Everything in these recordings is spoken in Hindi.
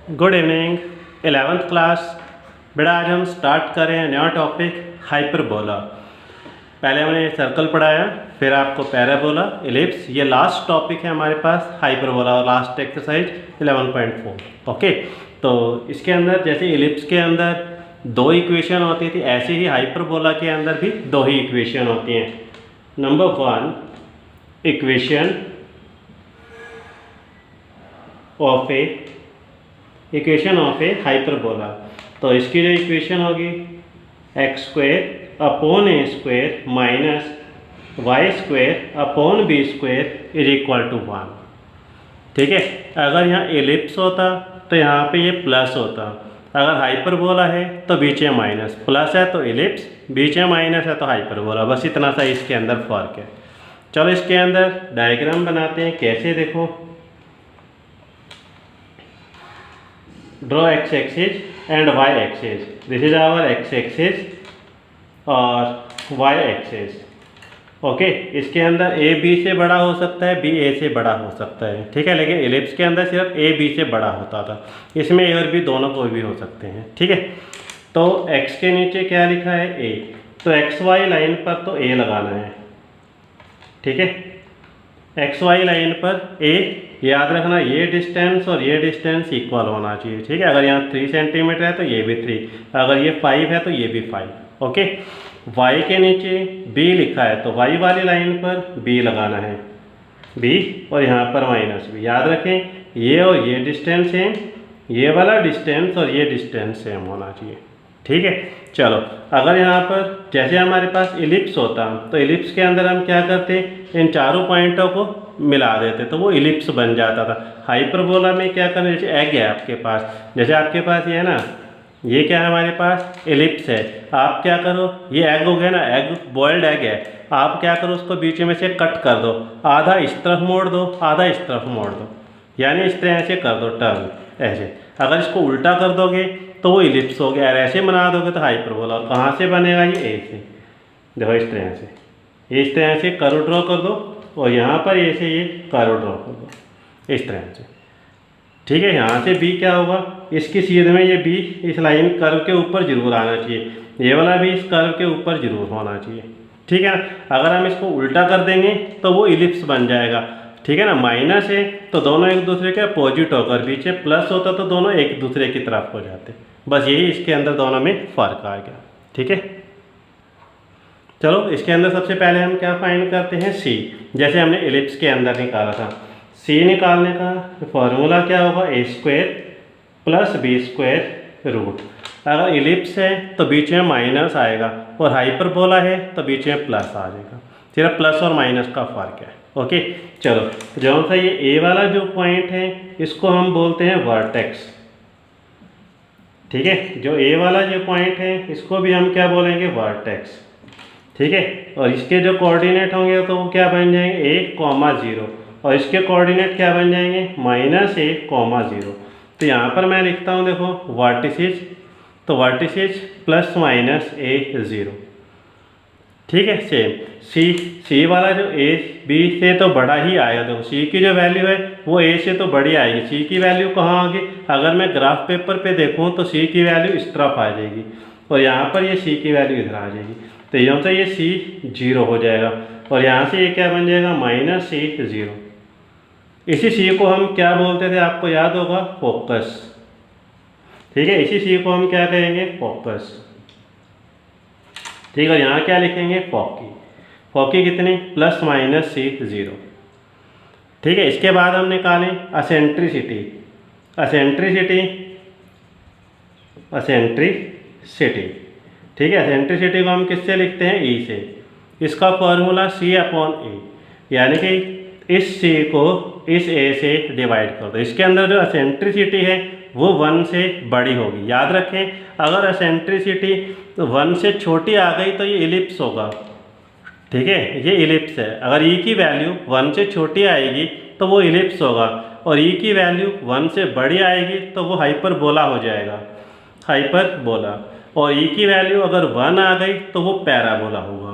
Good evening 11th class. बेटा आज हम स्टार्ट कर रहे हैं नया टॉपिक हाइपरबोला। पहले हमने सर्कल पढ़ाया, फिर आपको पैराबोला, एलिप्स, ये लास्ट टॉपिक है हमारे पास हाइपरबोला और लास्ट एक्सरसाइज 11.4। ओके, तो इसके अंदर जैसे एलिप्स के अंदर दो इक्वेशन होती थी, ऐसे ही हाइपरबोला के अंदर भी दो ही इक्वेशन होती हैं। Number 1 equation of a hyperbola. तो इसकी जो इक्वेशन होगी x² upon a² minus y² upon b² is equal to 1। ठीक है, अगर यहाँ एलिप्स होता तो यहाँ पे ये प्लस होता, अगर हाइपरबोला है तो बीच में माइनस, प्लस है तो एलिप्स, बीच में माइनस है तो हाइपरबोला, बस इतना सा इसके अंदर फर्क है। चलो इसके अंदर डायग्राम बनाते हैं, कैसे देखो। Draw x axis and y axis, this is our x axis और y एक्सिस। ओके, इसके अंदर a b से बड़ा हो सकता है, b a से बड़ा हो सकता है। ठीक है, लेकिन एलिप्स के अंदर सिर्फ a b से बड़ा होता था, इसमें a और b दोनों कोई भी हो सकते हैं। ठीक है, तो x के नीचे क्या लिखा है a, तो एक्स वाई लाइन पर तो a लगाना है। ठीक है, एक्स वाई लाइन पर a, याद रखना ये डिस्टेंस और ये डिस्टेंस इक्वल होना चाहिए। ठीक है, अगर यहाँ 3 सेंटीमीटर है तो ये भी 3, अगर ये 5 है तो ये भी 5। ओके, y के नीचे b लिखा है तो y वाली लाइन पर b लगाना है, b, और यहाँ पर माइनस b। याद रखें ये और ये डिस्टेंस सेम, ये वाला डिस्टेंस और ये डिस्टेंस सेम होना चाहिए। ठीक है, चलो अगर यहाँ पर जैसे हमारे पास एलिप्स होता तो एलिप्स के अंदर हम क्या करते, इन चारों पॉइंटों को मिला देते तो वो एलिप्स बन जाता था। हाइपरबोला में क्या करना, जैसे एग है आपके पास, जैसे आपके पास ये है ना, ये क्या है हमारे पास एलिप्स है, आप क्या करो, ये एग हो गया ना, एग बॉइल्ड एग है, आप क्या करो उसको बीच में से कट कर दो, आधा इस तरफ मोड़ दो, आधा इस तरफ मोड़ दो, यानी इस तरह से कर दो टर्न ऐसे। अगर इसको उल्टा कर दोगे तो वो इलिप्स हो गया, ऐसे बना दोगे तो हाइपरबोला। और कहाँ से बनेगा, ये ए से, देखो इस तरह से, इस तरह से कर्व ड्रॉ कर दो और यहाँ पर ए से ये कर्व ड्रॉ कर दो इस तरह से। ठीक है, यहाँ से बी क्या होगा, इसकी सीध में ये बी इस लाइन कर्व के ऊपर जरूर आना चाहिए, ये वाला भी इस कर्व के ऊपर जरूर होना चाहिए। ठीक है ना, अगर हम इसको उल्टा कर देंगे तो वो इलिप्स बन जाएगा। ठीक है ना, माइनस है तो दोनों एक दूसरे के अपोजिट होकर, पीछे प्लस होता तो दोनों एक दूसरे की तरफ हो जाते, बस यही इसके अंदर दोनों में फ़र्क आ गया। ठीक है, चलो इसके अंदर सबसे पहले हम क्या फाइंड करते हैं, सी, जैसे हमने एलिप्स के अंदर निकाला था। सी निकालने का फॉर्मूला क्या होगा, a² प्लस b² रूट। अगर एलिप्स है तो बीच में माइनस आएगा और हाइपरबोला है तो बीच में प्लस आ जाएगा, सिर्फ प्लस और माइनस का फ़र्क है। ओके, चलो जौन सा ये ए वाला जो पॉइंट है इसको हम बोलते हैं वर्टेक्स। ठीक है, जो ए वाला जो पॉइंट है इसको भी हम क्या बोलेंगे, वर्टेक्स। ठीक है, और इसके जो कोऑर्डिनेट होंगे तो वो क्या बन जाएंगे, 1,0, और इसके कोऑर्डिनेट क्या बन जाएंगे, -1,0। तो यहाँ पर मैं लिखता हूँ, देखो वर्टिसेस, तो वर्टिसेस प्लस माइनस a0। ठीक है, सेम सी वाला जो ए बी से तो बड़ा ही आएगा, देखो सी की जो वैल्यू है वो ए से तो बड़ी आएगी। सी की वैल्यू कहाँ होगी, अगर मैं ग्राफ पेपर पे देखूँ तो सी की वैल्यू इस तरफ आ जाएगी और यहाँ पर ये सी की वैल्यू इधर आ जाएगी, तो यहाँ से ये सी 0 हो जाएगा और यहाँ से ये क्या बन जाएगा, -c0। इसी सी को हम क्या बोलते थे, आपको याद होगा, फोकस। ठीक है, इसी सी को हम क्या कहेंगे, फोकस। ठीक है, यहाँ क्या लिखेंगे, फोकी। फोकी कितनी, ±c0। ठीक है, इसके बाद हम निकालें असेंट्रिसिटी। ठीक है, असेंट्रिसिटी को हम किससे लिखते हैं, ई से। इसका फॉर्मूला c/a, यानी कि इस c को इस a से डिवाइड कर दो। इसके अंदर जो असेंट्रिसिटी है वो 1 से बड़ी होगी। याद रखें, अगर असेंट्रिसिटी 1 से छोटी आ गई तो ये इलिप्स होगा। ठीक है, ये इलिप्स है। अगर e की वैल्यू 1 से छोटी आएगी तो वो इलिप्स होगा, और e की वैल्यू 1 से बड़ी आएगी तो वो हाइपरबोला हो जाएगा, हाइपरबोला। और e की वैल्यू अगर 1 आ गई तो वो पैराबोला होगा।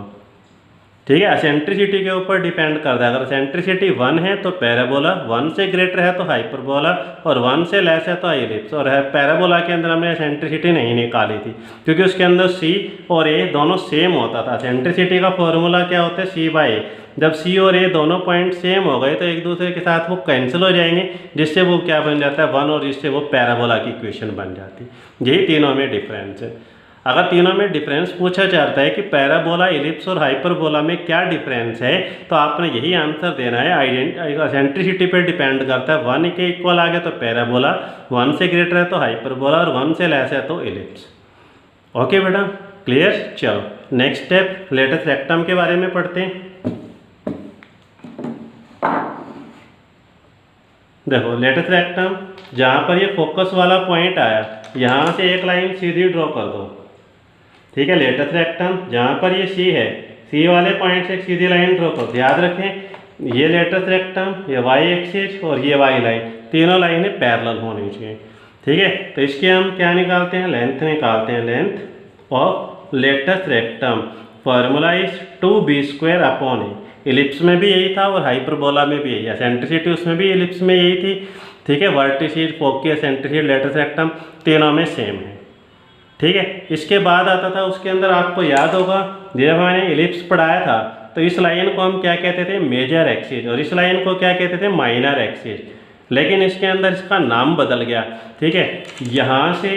ठीक है, एसेंट्रिसिटी के ऊपर डिपेंड करता है। अगर एसेंट्रिसिटी 1 है तो पैराबोला, 1 से ग्रेटर है तो हाइपरबोला, और 1 से लेस है तो एलिप्स। और पैराबोला के अंदर हमने एसेंट्रिसिटी नहीं निकाली थी क्योंकि उसके अंदर सी और ए दोनों सेम होता था। एसेंट्रिसिटी का फॉर्मूला क्या होता है, C/A। जब सी और ए दोनों पॉइंट सेम हो गए तो एक दूसरे के साथ वो कैंसिल हो जाएंगे, जिससे वो क्या बन जाता है 1, और जिससे वो पैराबोला की इक्वेशन बन जाती है। यही तीनों में डिफरेंस है। अगर तीनों में डिफरेंस पूछा जाता है कि पैराबोला, इलिप्स और हाइपरबोला में क्या डिफरेंस है, तो आपने यही आंसर देना है। एसेंट्रिसिटी पे डिपेंड करता है। 1 के इक्वल आ गया तो पैराबोला, 1 से ग्रेटर है तो हाइपरबोला, और 1 से लेस है तो इलिप्स। ओके बेटा, क्लियर। चलो नेक्स्ट स्टेप लेटस रेक्टम के बारे में पढ़ते हैं। देखो लेटस रेक्टम, जहाँ पर ये फोकस वाला पॉइंट आया, यहाँ से एक लाइन सीधी ड्रॉ कर दो। ठीक है, लेटस रेक्टम जहाँ पर ये सी है, सी वाले पॉइंट से एक सीधी लाइन ड्रॉ करो। ध्यान रखें ये लेटस रेक्टम, ये वाई एक्सिस और ये वाई लाइन, तीनों लाइनें पैरेलल होनी चाहिए। ठीक है, तो इसके हम क्या निकालते हैं, लेंथ निकालते हैं। Length of latus rectum formula is 2b² upon A. इलिप्स में भी यही था और हाइपरबोला में भी यही, एसेंट्रिसिटी उसमें भी इलिप्स में यही थी। ठीक है, वर्टिसिटी, फोकी, एसेंट्रिसिटी, लेटस रेक्टम तीनों में सेम है। ठीक है, इसके बाद आता था उसके अंदर, आपको याद होगा जब हमने इलिप्स पढ़ाया था तो इस लाइन को हम क्या कहते थे, मेजर एक्सिस, और इस लाइन को क्या कहते थे, माइनर एक्सिस। लेकिन इसके अंदर इसका नाम बदल गया। ठीक है, यहाँ से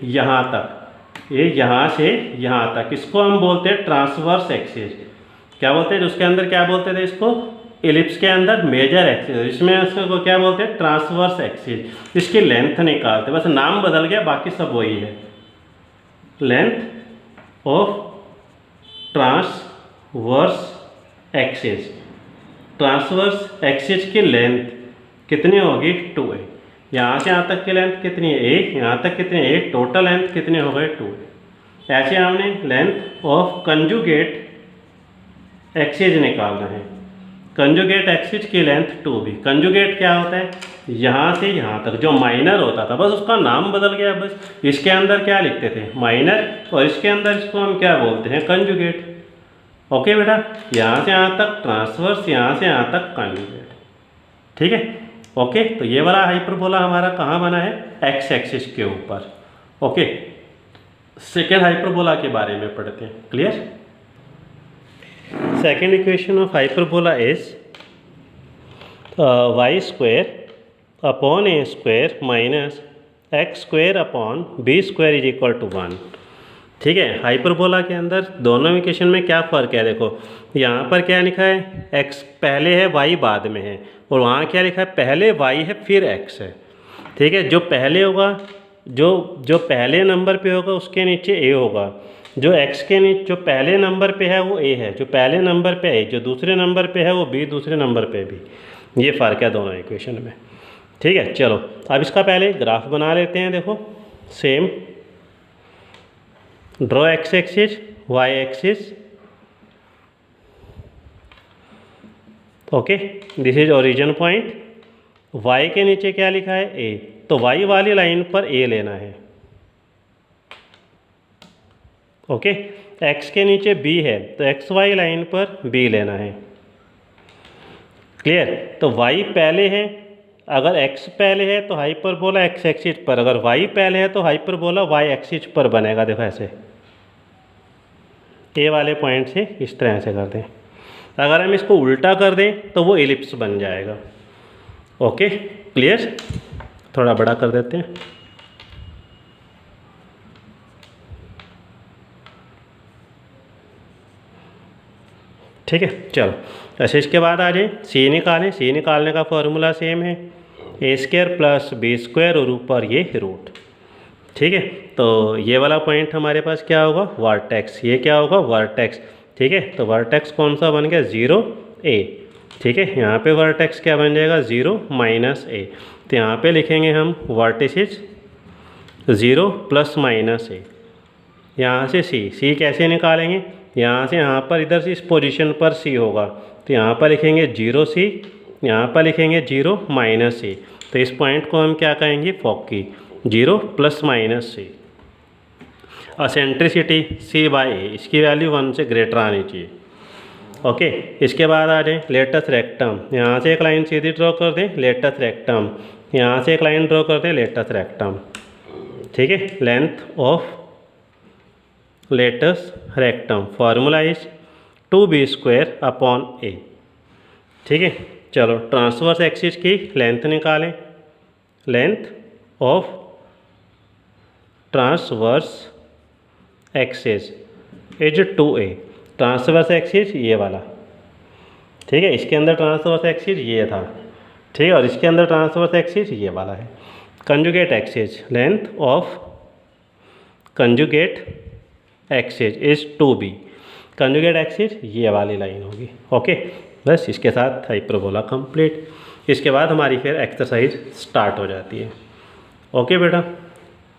यहाँ तक, ये यहाँ से यहाँ तक, इसको हम बोलते हैं ट्रांसवर्स एक्सिस। क्या बोलते हैं, उसके अंदर क्या बोलते थे इसको, इलिप्स के अंदर मेजर एक्सिस, इसमें इसको क्या बोलते हैं, ट्रांसवर्स एक्सिस। इसकी लेंथ निकालते, बस नाम बदल गया, बाकी सब वही है। Length of transverse axis, transverse axis की लेंथ कितनी होगी, 2a। यहाँ से यहाँ तक की लेंथ कितनी है, a, यहाँ तक कितनी है, a, टोटल लेंथ कितनी हो गई, 2a। ऐसे हमने लेंथ ऑफ कंजुगेट एक्सिस निकालना है। कंजुगेट एक्सिस की लेंथ 2b। कंजुगेट क्या होता है, यहाँ से यहाँ तक जो माइनर होता था, बस उसका नाम बदल गया। बस इसके अंदर क्या लिखते थे, माइनर, और इसके अंदर इसको हम क्या बोलते हैं, कंजुगेट। ओके बेटा, यहाँ से यहाँ तक ट्रांसवर्स, यहाँ से यहाँ तक कंजुगेट। ठीक है, ओके। तो ये वाला हाइपरबोला हमारा कहाँ बना है, एक्स एक्सिस के ऊपर। ओके, सेकेंड हाइपरबोला के बारे में पढ़ते हैं। Clear. Second equation of hyperbola is y² upon a² minus x² upon b² is equal to 1। ठीक है, हाइपरबोला के अंदर दोनों इक्वेशन में क्या फ़र्क है, देखो यहाँ पर क्या लिखा है, x पहले है, y बाद में है, और वहाँ क्या लिखा है, पहले y है फिर x है। ठीक है, जो पहले होगा, जो पहले नंबर पे होगा उसके नीचे a होगा, जो x के नीचे जो पहले नंबर पे है वो a है, जो पहले नंबर पे a, जो दूसरे नंबर पे है वो b, दूसरे नंबर पे b। ये फ़र्क है दोनों इक्वेशन में। ठीक है, चलो अब इसका पहले ग्राफ बना लेते हैं। देखो same, draw x axis, y axis. Okay, this is origin point. y के नीचे क्या लिखा है, a, तो y वाली लाइन पर a लेना है। ओके, x के नीचे b है तो xy लाइन पर b लेना है। क्लियर। तो y पहले है, अगर x पहले है तो हाइपरबोला x एक्सिस पर, अगर y पहले है तो हाइपरबोला y एक्सिस पर बनेगा। देखो ऐसे a वाले पॉइंट से इस तरह से कर दें। अगर हम इसको उल्टा कर दें तो वो एलिप्स बन जाएगा। Okay, clear. थोड़ा बड़ा कर देते हैं। ठीक है, चलो ऐसे इसके बाद आ जाए सी निकालें। सी निकालने का फॉर्मूला सेम है, a² प्लस b² और ऊपर ये रूट। ठीक है, तो ये वाला पॉइंट हमारे पास क्या होगा, वर्टेक्स। ये क्या होगा, वर्टेक्स। ठीक है, तो वर्टेक्स कौन सा बन गया, 0a। ठीक है, यहाँ पे वर्टेक्स क्या बन जाएगा, 0 माइनस a। तो यहाँ पे लिखेंगे हम वर्टिसेस 0 प्लस माइनस a। यहाँ से c कैसे निकालेंगे, यहाँ से यहाँ पर इधर से इस पोजीशन पर c होगा, तो यहाँ पर लिखेंगे 0c, यहाँ पर लिखेंगे 0 माइनस c। तो इस पॉइंट को हम क्या कहेंगे, फोकी, 0 plus minus c। Eccentricity c/a, इसकी वैल्यू 1 से ग्रेटर आनी चाहिए। ओके, इसके बाद आ जाए लेटस रेक्टम, यहाँ से एक लाइन सीधी ड्रॉ कर दें, लेटस रेक्टम, यहाँ से एक लाइन ड्रॉ कर दें, लेटस रेक्टम। ठीक है, length of latus rectum formula is 2b² upon a। ठीक है, चलो ट्रांसवर्स एक्सिस की लेंथ निकालें, length of transverse axis is 2a। Transverse axis ये वाला, ठीक है, इसके अंदर ट्रांसवर्स एक्सिस ये था, ठीक है, और इसके अंदर ट्रांसवर्स एक्सिस ये वाला है। Conjugate axis, length of conjugate axis is 2b। Conjugate axis ये वाली लाइन होगी। ओके, बस इसके साथ हाइपरबोला कंप्लीट। इसके बाद हमारी फिर एक्सरसाइज स्टार्ट हो जाती है। ओके बेटा,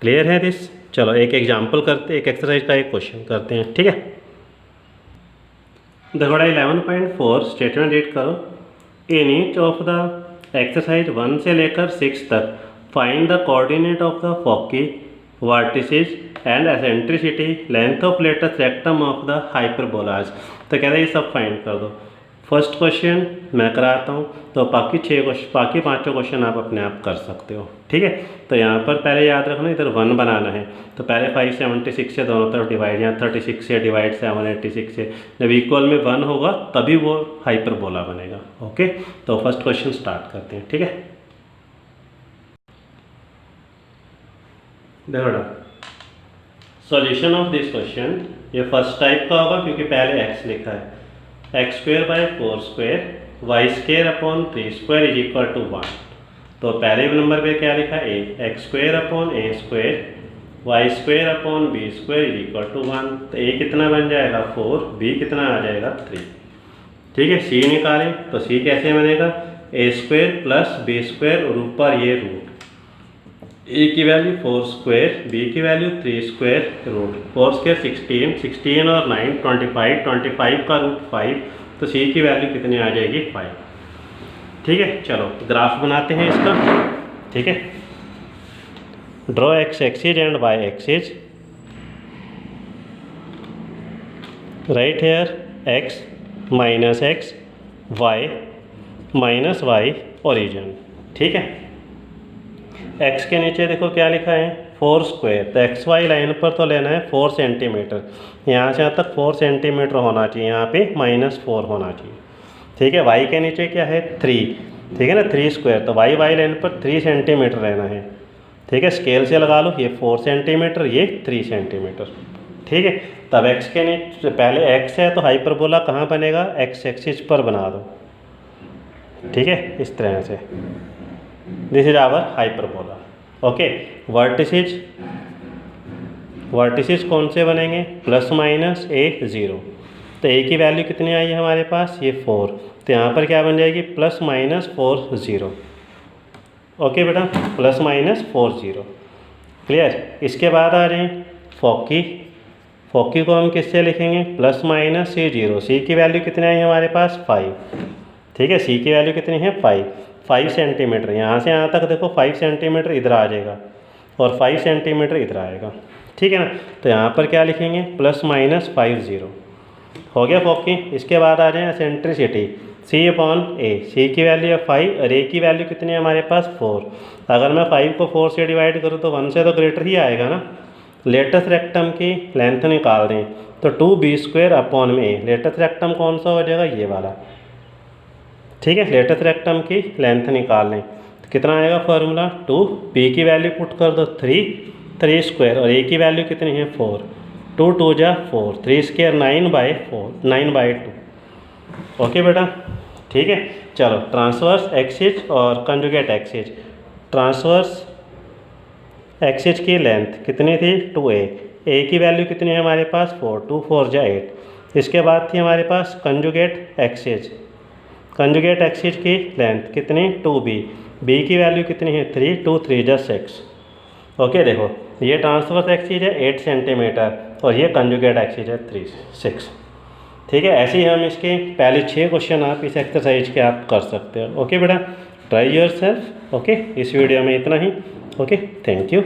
क्लियर है दिस? चलो एक एग्जांपल करते, एक एक्सरसाइज का एक क्वेश्चन करते हैं। ठीक है, देखो 11.4 स्टेटमेंट रीड करो। In each of the exercise 1 से लेकर 6 तक find the coordinate of the foci, vertices and eccentricity, length of latus rectum of the hyperbolas. तो कहते हैं ये सब फाइंड कर दो। फर्स्ट क्वेश्चन मैं कराता हूँ, तो बाकी 5 क्वेश्चन आप अपने आप कर सकते हो। ठीक है, तो यहाँ पर पहले याद रखना इधर 1 बनाना है, तो पहले 576 से दोनों तरफ डिवाइड, यहाँ 36 से डिवाइड 786 से, जब इक्वल में 1 होगा तभी वो हाइपरबोला बनेगा। ओके, तो फर्स्ट क्वेश्चन स्टार्ट करते हैं। ठीक है, देखो सॉल्यूशन ऑफ दिस क्वेश्चन, ये फर्स्ट टाइप का होगा क्योंकि पहले x लिखा है। x²/4² y² upon 3² is equal to 1। तो पहले नंबर पे क्या लिखा है, x² upon a² y² upon b² is equal to 1। तो a कितना बन जाएगा 4, b कितना आ जाएगा 3। ठीक है, c निकालें, तो c कैसे बनेगा, a² प्लस b² और ऊपर ये रूट, a की वैल्यू 4², b की वैल्यू 3² रूट 4² 16 और 9 25 का रूट 5, तो c की वैल्यू कितनी आ जाएगी 5। ठीक है, चलो ग्राफ बनाते हैं इसका। ठीक है, draw x axis and y axis, right here x minus x, y minus y origin. ठीक है, x के नीचे देखो क्या लिखा है 4², तो xy लाइन पर तो लेना है 4 सेंटीमीटर, यहाँ से यहाँ तक 4 सेंटीमीटर होना चाहिए, यहाँ पे -4 होना चाहिए। ठीक है, y के नीचे क्या है 3, ठीक है ना, 3², तो y लाइन पर 3 सेंटीमीटर रहना है। ठीक है, स्केल से लगा लो, ये 4 सेंटीमीटर, ये 3 सेंटीमीटर। ठीक है, तब x के नीचे पहले x है तो हाइपरबोला कहाँ बनेगा, x एक्सिस पर बना दो। ठीक है, इस तरह से this is our hyperbola. Okay, vertices कौन से बनेंगे, प्लस माइनस a 0। तो a की वैल्यू कितनी आई है हमारे पास, ये 4, तो यहाँ पर क्या बन जाएगी +-4 0। ओके बेटा, +-4 0। क्लियर। इसके बाद आ जाए फोकी को हम किससे लिखेंगे, +-c 0। c की वैल्यू कितनी आई है हमारे पास 5। ठीक है, c की वैल्यू कितनी है 5 सेंटीमीटर, यहाँ से यहाँ तक देखो 5 सेंटीमीटर इधर आ जाएगा और 5 सेंटीमीटर इधर आएगा। ठीक है ना, तो यहाँ पर क्या लिखेंगे +-5 0। हो गया फोकी। इसके बाद आ जाए एसेंट्रिसिटी, c/a। c की वैल्यू है 5 और a की वैल्यू कितनी है हमारे पास 4। अगर मैं 5 को 4 से डिवाइड करूँ तो 1 से तो ग्रेटर ही आएगा ना। लेटस रेक्टम की लेंथ निकाल दें, तो 2b² अपॉन में a। लेटस रेक्टम कौन सा हो जाएगा, ये वाला। ठीक है, लेटस रेक्टम की लेंथ निकाल लें, तो कितना आएगा फार्मूला 2, b की वैल्यू पुट कर दो 3² और a की वैल्यू कितनी है 4, 2 2 जा 4, 3² 9/2। ओके बेटा, ठीक है। चलो ट्रांसवर्स एक्सिस और कंजुगेट एक्सिस। ट्रांसवर्स एक्सिस की लेंथ कितनी थी 2a, a की वैल्यू कितनी है हमारे पास 4, 2 4 जा 8। इसके बाद थी हमारे पास कंजुगेट एक्सिस। कंजुगेट एक्सिस की लेंथ कितनी 2b, b की वैल्यू कितनी है 3, 2 3 जा 6। ओके, देखो ये ट्रांसवर्स एक्सिस है 8 सेंटीमीटर और ये कंजुगेट एक्सिस है 6। ठीक है, ऐसे ही हम इसके पहले 6 क्वेश्चन आप इस एक्सरसाइज के आप कर सकते हो। ओके बेटा, ट्राई योरसेल्फ। ओके, इस वीडियो में इतना ही। Okay, thank you.